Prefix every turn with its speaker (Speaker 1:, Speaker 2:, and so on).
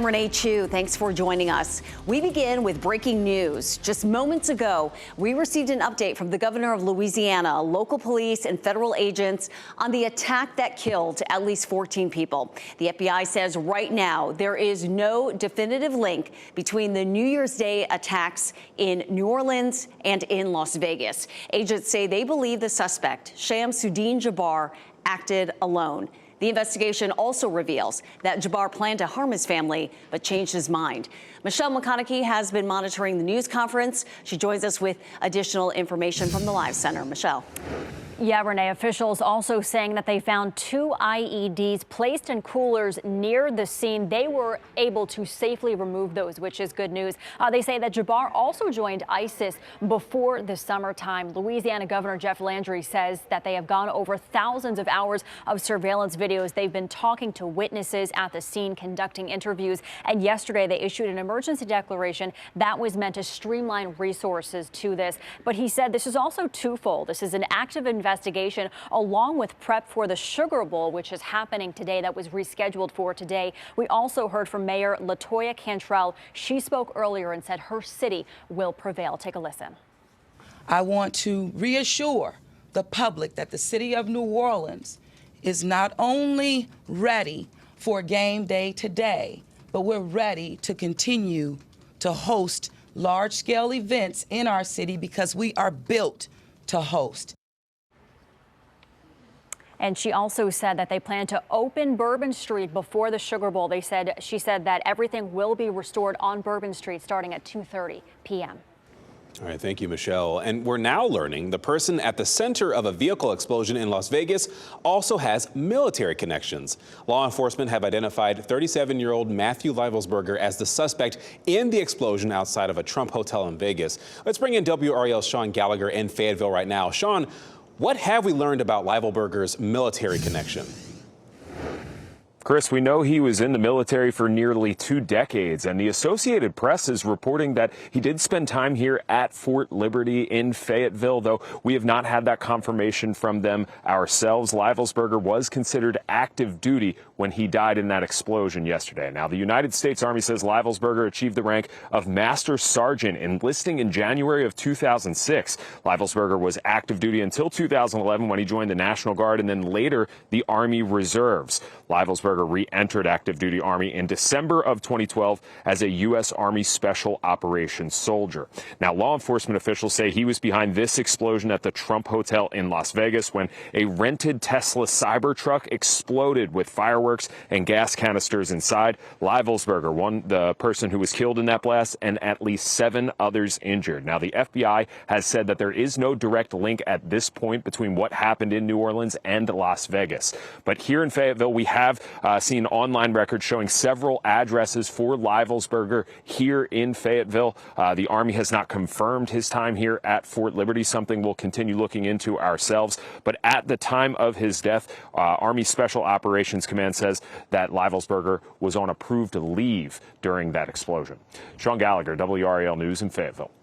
Speaker 1: I'm Renee Chu. Thanks for joining us. We begin with breaking news. Just moments ago, we received an update from the governor of Louisiana, local police and federal agents on the attack that killed at least 14 people. The FBI says right now there is no definitive link between the New Year's Day attacks in New Orleans and in Las Vegas. Agents say they believe the suspect, Shamsuddin Jabbar, acted alone. The investigation also reveals that Jabbar planned to harm his family, but changed his mind. Michelle McConaughey has been monitoring the news conference. She joins us with additional information from the Live Center. Michelle.
Speaker 2: Yeah, Renee, officials also saying that they found 2 IEDs placed in coolers near the scene. They were able to safely remove those, which is good news. They say that Jabbar also joined ISIS before the summertime. Louisiana Governor Jeff Landry says that they have gone over thousands of hours of surveillance videos. They've been talking to witnesses at the scene, conducting interviews, and yesterday they issued an emergency declaration that was meant to streamline resources to this. But he said this is also twofold. This is an active investigation along with prep for the Sugar Bowl, which is happening today, that was rescheduled for today. We also heard from Mayor LaToya Cantrell. She spoke earlier and said her city will prevail. Take a listen.
Speaker 3: I want to reassure the public that the city of New Orleans is not only ready for game day today, but we're ready to continue to host large-scale events in our city because we are built to host.
Speaker 2: And she also said that they plan to open Bourbon Street before the Sugar Bowl. She said that everything will be restored on Bourbon Street starting at 2:30 p.m.
Speaker 4: All right, thank you, Michelle. And we're now learning the person at the center of a vehicle explosion in Las Vegas also has military connections. Law enforcement have identified 37-year-old Matthew Livelsberger as the suspect in the explosion outside of a Trump hotel in Vegas. Let's bring in WRAL's Sean Gallagher in Fayetteville right now. Sean, what have we learned about Livelsberger's military connection?
Speaker 5: Chris, we know he was in the military for nearly 2 decades, and the Associated Press is reporting that he did spend time here at Fort Liberty in Fayetteville, though we have not had that confirmation from them ourselves. Livelsberger was considered active duty when he died in that explosion yesterday. Now, the United States Army says Livelsberger achieved the rank of Master Sergeant, enlisting in January of 2006. Livelsberger was active duty until 2011 when he joined the National Guard and then later the Army Reserves. Livelsberger re-entered active duty Army in December of 2012 as a U.S. Army Special Operations soldier. Now, law enforcement officials say he was behind this explosion at the Trump Hotel in Las Vegas when a rented Tesla Cybertruck exploded with fireworks and gas canisters inside. Livelsberger, the person who was killed in that blast, and at least 7 others injured. Now, the FBI has said that there is no direct link at this point between what happened in New Orleans and Las Vegas. But here in Fayetteville, we have seen online records showing several addresses for Livelsberger here in Fayetteville. The Army has not confirmed his time here at Fort Liberty, something we'll continue looking into ourselves. But at the time of his death, Army Special Operations Command says that Livelsberger was on approved leave during that explosion. Sean Gallagher, WRAL News in Fayetteville.